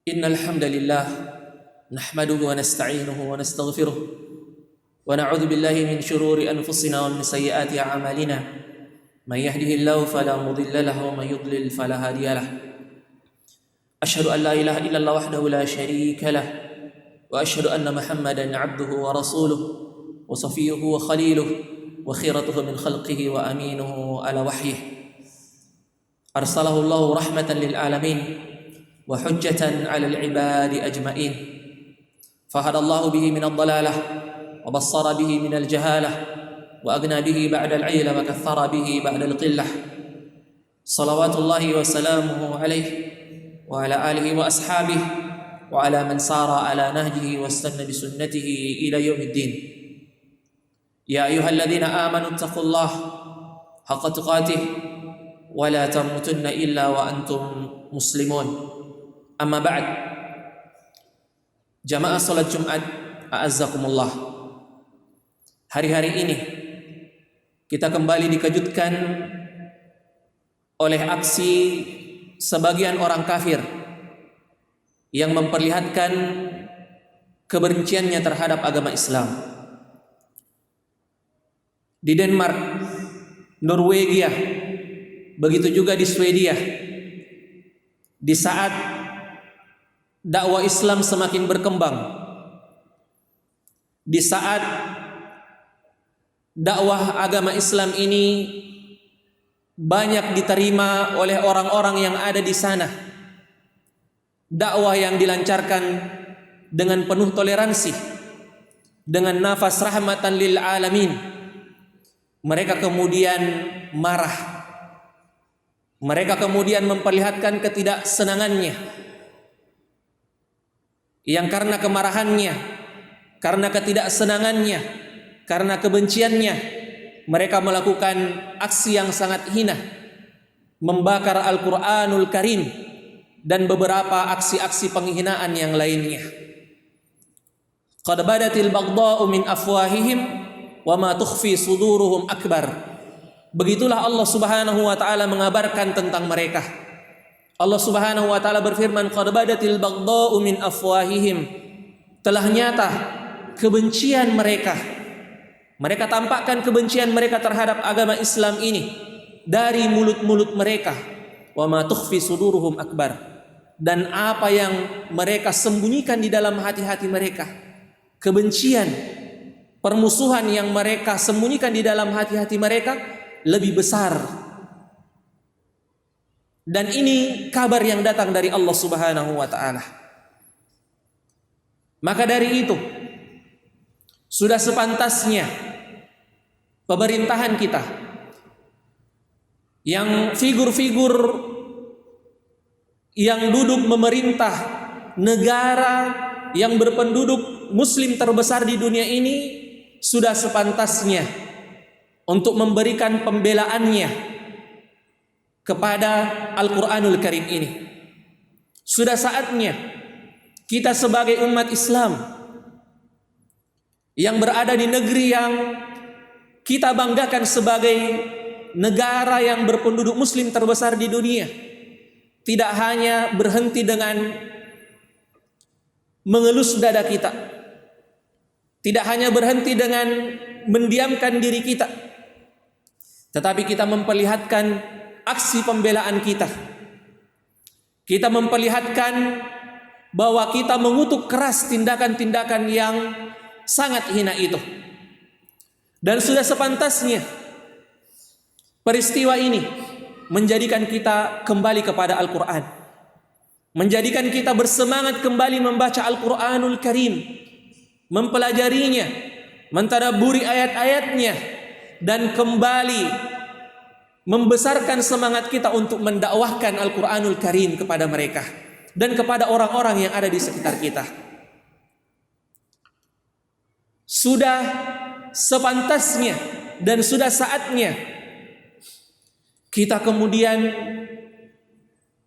Innal hamdalillah nahmaduhu wa nasta'inuhu wa nastaghfiruh wa na'udzu billahi min shururi anfusina wa min sayyiati a'malina may yahdihillahu fala mudilla lahu wa may yudlil fala hadiya lahu. Asyhadu an la ilaha illallah wahdahu la syarika lah wa asyhadu anna Muhammadan 'abduhu wa rasuluh wa safiyyuhu wa khaliluhu wa khiratuhu min khalqihi wa aminuhu ala wahyihi. Arsalahu Allahu rahmatan lil alamin wa hujjatan 'alal 'ibadi ajma'in. Fahadallahu bihi minadh dhalalah wa bassara bihi minal jahalah wa aghna bihi ba'dal 'ila wa kaththara bihi ba'dal qillah. Salawatullahi wa salamuhu alaihi wa ala alihi wa ashabihi wa ala man sara ala nahjihi wastanna bi sunnatihi ila yaumiddin. Ya ayyuhalladzina amanu taqullaha haqqa tuqatih wa la tamutunna illa wa antum muslimun. Amma ba'd. Jamaah salat Jumat a'azzakumullah. Hari-hari ini kita kembali dikejutkan oleh aksi sebagian orang kafir yang memperlihatkan kebenciannya terhadap agama Islam. Di Denmark, Norwegia, begitu juga di Swedia, di saat dakwah Islam semakin berkembang, di saat dakwah agama Islam ini banyak diterima oleh orang-orang yang ada di sana, dakwah yang dilancarkan dengan penuh toleransi, dengan nafas rahmatan lil alamin, mereka kemudian marah, mereka kemudian memperlihatkan ketidaksenangannya, yang karena kemarahannya, karena ketidaksenangannya, karena kebenciannya, mereka melakukan aksi yang sangat hina, membakar Al-Quranul Karim dan beberapa aksi-aksi penghinaan yang lainnya. Qad badatil baghdha'u min afwahihim wa ma tukhfi suduruhum akbar. Begitulah Allah Subhanahu wa taala mengabarkan tentang mereka. Allah Subhanahu wa taala berfirman, qad badatil baghdha'u min afwahihim. Telah nyata kebencian mereka. Mereka tampakkan kebencian mereka terhadap agama Islam ini dari mulut-mulut mereka. Wa ma tukhfi suduruhum akbar. Dan apa yang mereka sembunyikan di dalam hati-hati mereka, kebencian, permusuhan yang mereka sembunyikan di dalam hati-hati mereka lebih besar. Dan ini kabar yang datang dari Allah Subhanahu wa taala. Maka dari itu, sudah sepantasnya pemerintahan kita, yang figur-figur yang duduk memerintah negara yang berpenduduk muslim terbesar di dunia ini, sudah sepantasnya untuk memberikan pembelaannya kepada Al-Quranul Karim ini. Sudah saatnya kita sebagai umat Islam yang berada di negeri yang kita banggakan sebagai negara yang berpenduduk muslim terbesar di dunia, tidak hanya berhenti dengan mengelus dada kita, tidak hanya berhenti dengan mendiamkan diri kita, tetapi kita memperlihatkan aksi pembelaan kita. Kita memperlihatkan bahwa kita mengutuk keras tindakan-tindakan yang sangat hina itu. Dan sudah sepantasnya peristiwa ini menjadikan kita kembali kepada Al-Quran, menjadikan kita bersemangat kembali membaca Al-Quranul Karim, mempelajarinya, mentadabburi ayat-ayatnya, dan kembali membesarkan semangat kita untuk mendakwahkan Al-Quranul Karim kepada mereka dan kepada orang-orang yang ada di sekitar kita. Sudah sepantasnya dan sudah saatnya kita kemudian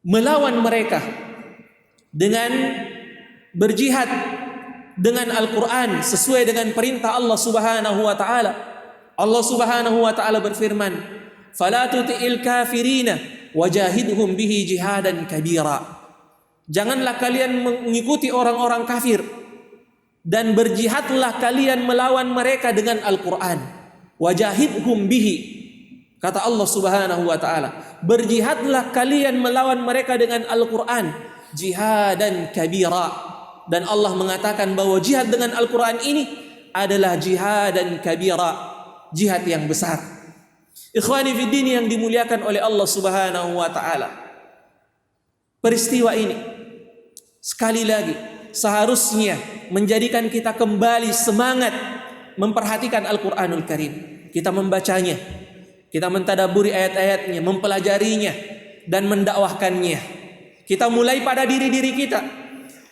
melawan mereka dengan berjihad dengan Al-Quran sesuai dengan perintah Allah Subhanahu wa taala. Allah Subhanahu wa taala berfirman, fala tuti'il kafirina wajahidhum bihi jihadan kabira. Janganlah kalian mengikuti orang-orang kafir, dan berjihadlah kalian melawan mereka dengan Al-Quran. Wajahidhum bihi, kata Allah Subhanahu wa ta'ala, berjihadlah kalian melawan mereka dengan Al-Quran, jihadan kabira. Dan Allah mengatakan bahwa jihad dengan Al-Quran ini adalah jihadan kabira, jihad yang besar. Ikhwani fiddin yang dimuliakan oleh Allah Subhanahu wa ta'ala, peristiwa ini sekali lagi seharusnya menjadikan kita kembali semangat memperhatikan Al-Quranul Karim. Kita membacanya, kita mentadaburi ayat-ayatnya, mempelajarinya, dan mendakwahkannya. Kita mulai pada diri-diri kita,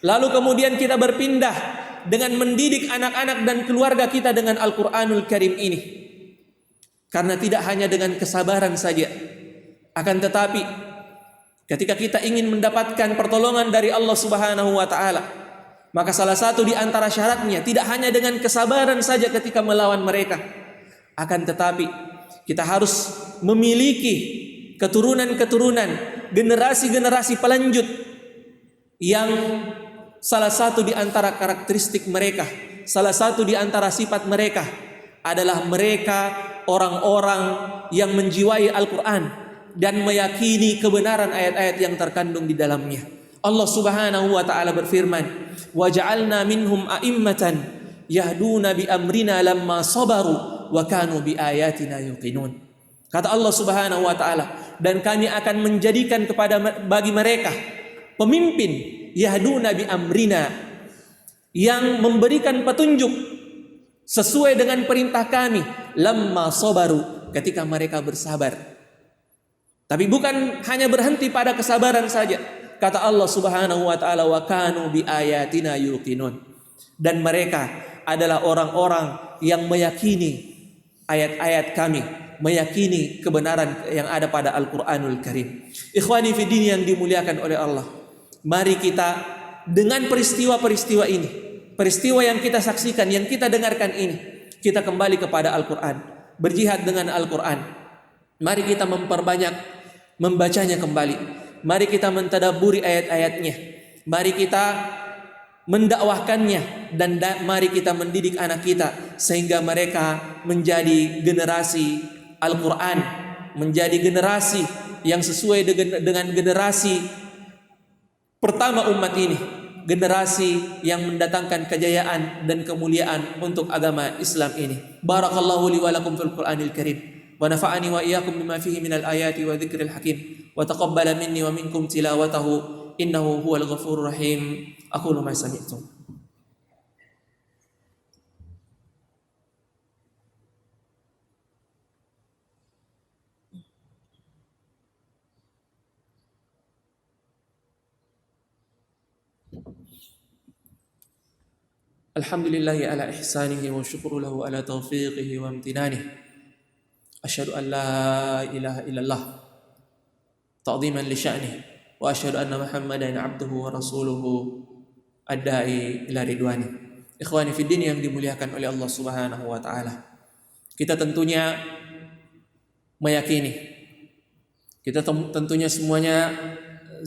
lalu kemudian kita berpindah dengan mendidik anak-anak dan keluarga kita dengan Al-Quranul Karim ini. Karena tidak hanya dengan kesabaran saja, akan tetapi ketika kita ingin mendapatkan pertolongan dari Allah Subhanahu wa ta'ala, maka salah satu di antara syaratnya tidak hanya dengan kesabaran saja ketika melawan mereka, akan tetapi kita harus memiliki keturunan-keturunan, generasi-generasi pelanjut yang salah satu di antara karakteristik mereka, salah satu di antara sifat mereka adalah mereka orang-orang yang menjiwai Al-Quran dan meyakini kebenaran ayat-ayat yang terkandung di dalamnya. Allah Subhanahu wa ta'ala berfirman, wa ja'alna minhum a'immatan yahduna bi amrina lamma sabaru wa kanu bi ayatina yuqinun. Kata Allah Subhanahu wa ta'ala, dan kami akan menjadikan bagi mereka pemimpin yahduna bi amrina, yang memberikan petunjuk sesuai dengan perintah kami, lamma sabaru, ketika mereka bersabar. Tapi bukan hanya berhenti pada kesabaran saja. Kata Allah Subhanahu wa ta'ala, wa kanu bi ayatina yuqinun, dan mereka adalah orang-orang yang meyakini ayat-ayat kami, meyakini kebenaran yang ada pada Al-Quranul Karim. Ikhwani fiddin yang dimuliakan oleh Allah, mari kita dengan peristiwa-peristiwa ini, peristiwa yang kita saksikan, yang kita dengarkan ini, kita kembali kepada Al-Quran, berjihad dengan Al-Quran. Mari kita memperbanyak membacanya kembali. Mari kita mentadabburi ayat-ayatnya. Mari kita mendakwahkannya, dan mari kita mendidik anak kita sehingga mereka menjadi generasi Al-Quran, menjadi generasi yang sesuai dengan generasi pertama umat ini, generasi yang mendatangkan kejayaan dan kemuliaan untuk agama Islam ini. Barakallahu li wa lakum fil Qur'anil Karim, wa nafa'ani wa iyyakum bima fihi minal ayati wa dzikril hakim, wa taqabbala minni wa minkum tilawatahu innahu huwal ghafurur rahim. Aqulu ma sami'tum. Alhamdulillahi ala ihsanihi wa syukru lahu ala taufiqihi wa amtinanihi. Asyhadu an la ilaha illallah ta'ziman li sya'nihi, wa asyhadu anna Muhammadan abduhu wa rasuluhu ad-da'i ila ridwani. Ikhwani fiddin yang dimuliakan oleh Allah Subhanahu wa ta'ala, kita tentunya meyakini, kita tentunya semuanya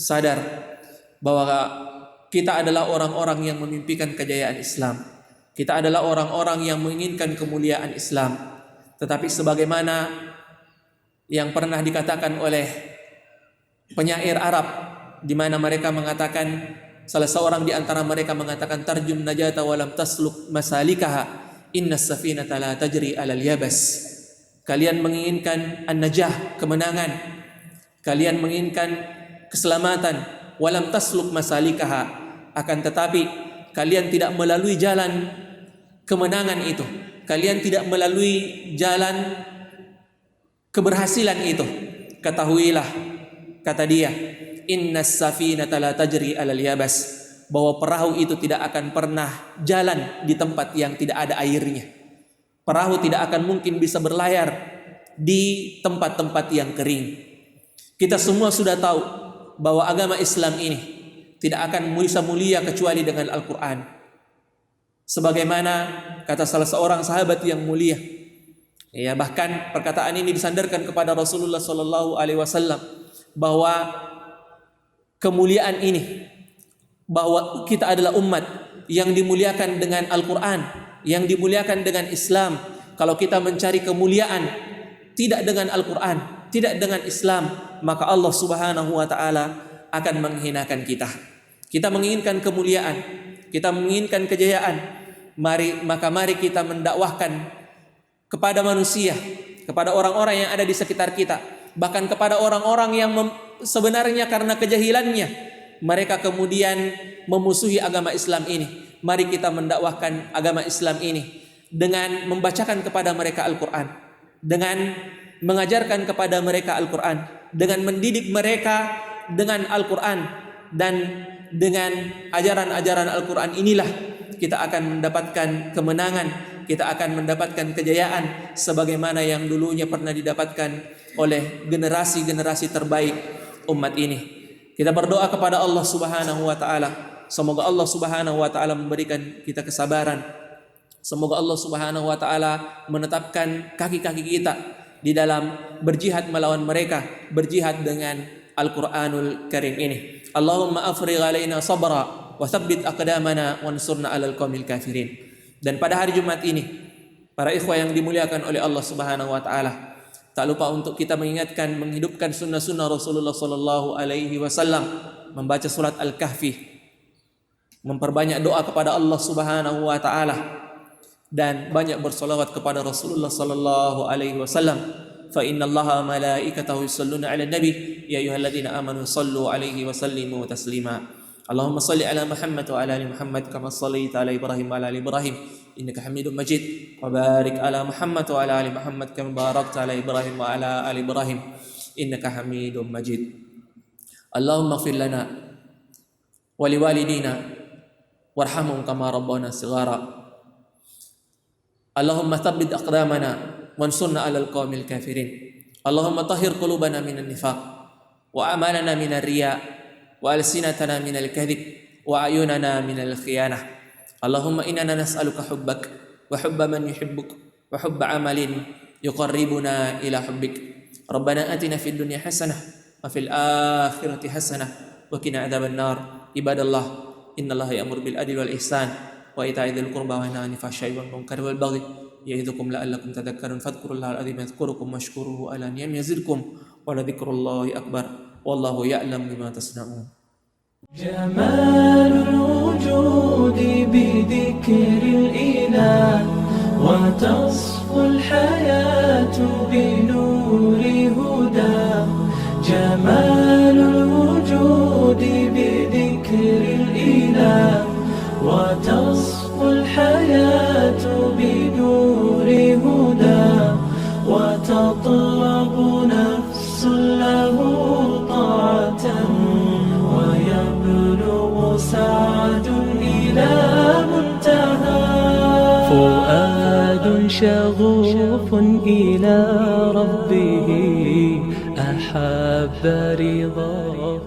sadar bahwa kita adalah orang-orang yang memimpikan kejayaan Islam. Kita adalah orang-orang yang menginginkan kemuliaan Islam. Tetapi sebagaimana yang pernah dikatakan oleh penyair Arab, di mana mereka mengatakan, salah seorang di antara mereka mengatakan, tarjum najata walam tasluk masalikaha, inna safinata la tajri alal yabas. Kalian menginginkan an-najah, kemenangan. Kalian menginginkan keselamatan, walam tasluk masalikaha, akan tetapi kalian tidak melalui jalan kemenangan itu, kalian tidak melalui jalan keberhasilan itu. Ketahuilah, kata dia, innas safinata la tajri alal yabas, bahwa perahu itu tidak akan pernah jalan di tempat yang tidak ada airnya. Perahu tidak akan mungkin bisa berlayar di tempat-tempat yang kering. Kita semua sudah tahu bahwa agama Islam ini tidak akan bisa mulia kecuali dengan Al-Quran. Sebagaimana kata salah seorang sahabat yang mulia, ya, bahkan perkataan ini disandarkan kepada Rasulullah SAW, bahwa kemuliaan ini bahwa kita adalah umat yang dimuliakan dengan Al-Quran, yang dimuliakan dengan Islam. Kalau kita mencari kemuliaan tidak dengan Al-Quran, tidak dengan Islam, maka Allah Subhanahu wa Ta'ala akan menghinakan kita. Kita menginginkan kemuliaan, kita menginginkan kejayaan, mari kita mendakwahkan kepada manusia, kepada orang-orang yang ada di sekitar kita, bahkan kepada orang-orang yang sebenarnya karena kejahilannya mereka kemudian memusuhi agama Islam ini. Mari kita mendakwahkan agama Islam ini dengan membacakan kepada mereka Al-Quran, dengan mengajarkan kepada mereka Al-Quran, dengan mendidik mereka dengan Al-Quran, dan dengan ajaran-ajaran Al-Quran inilah kita akan mendapatkan kemenangan, kita akan mendapatkan kejayaan sebagaimana yang dulunya pernah didapatkan oleh generasi-generasi terbaik umat ini. Kita berdoa kepada Allah Subhanahu wa Ta'ala, semoga Allah Subhanahu wa Ta'ala memberikan kita kesabaran. Semoga Allah Subhanahu wa Ta'ala menetapkan kaki-kaki kita di dalam berjihad melawan mereka, berjihad dengan Al-Quranul Karim ini. Allahumma afrigh alaina sabra wa tsabbit aqdamana wansurna 'alal qaumil kafirin. Dan pada hari Jumat ini, para ikhwah yang dimuliakan oleh Allah Subhanahu wa Ta'ala, tak lupa untuk kita mengingatkan, menghidupkan sunnah-sunnah Rasulullah sallallahu alaihi wasallam, membaca surat Al-Kahfi, memperbanyak doa kepada Allah Subhanahu wa Ta'ala, dan banyak bersolawat kepada Rasulullah sallallahu alaihi wasallam. Fa innallaha wa malaikatahu yusholluna 'alan nabi ya ayyuhalladzina amanu shallu 'alaihi wa sallimu taslima. Allahumma shalli 'ala Muhammad wa 'ala ali Muhammad kama shallaita 'ala Ibrahim wa 'ala ali Ibrahim innaka Hamidum Majid, wa barik 'ala Muhammad wa 'ala ali Muhammad kama barakta 'ala Ibrahim wa 'ala ali Ibrahim innaka Hamidum Majid. Allahumma ighfir lana wa liwalidina warhamhum kama rabbana shighara. Allahumma tsabbit aqdamana wansurna 'alal qaumil kafirin. Allahumma tahhir qulubana minan nifaq wa amalana minar riya wa alsinatana minal kadhib wa ayunana minal khiyanah. Allahumma inna nas'aluka hubbak wa hubba man yuhibbuk wa hubba amalin yuqarribuna ila hubbik. Rabbana atina fid dunya hasanah wa fil akhirati hasanah wa qina adzaban nar. Ibadallah, innallaha ya'muru bil adli wal ihsan wa ita'i dzil qurba wa yanha 'anil fahsya'i wal munkari wal baghi ya'idzukum la'allakum tadhakkarun. Fadhkurullahal 'azim yadhkurukum washkuruhu 'ala ni'amihi yazidkum wa la dzikrullahi akbar wallahu ya'lam bima tasna'un. جمال الوجود بذكر الإله وتصفو الحياة بنور هداه. جمال الوجود بذكر الإله وتصفو الحياة بنور هداه. وتطلب نفس له طاعة ويبلغ سعد إلى منتهى. فؤاد شغوف إلى ربه أحب رضاه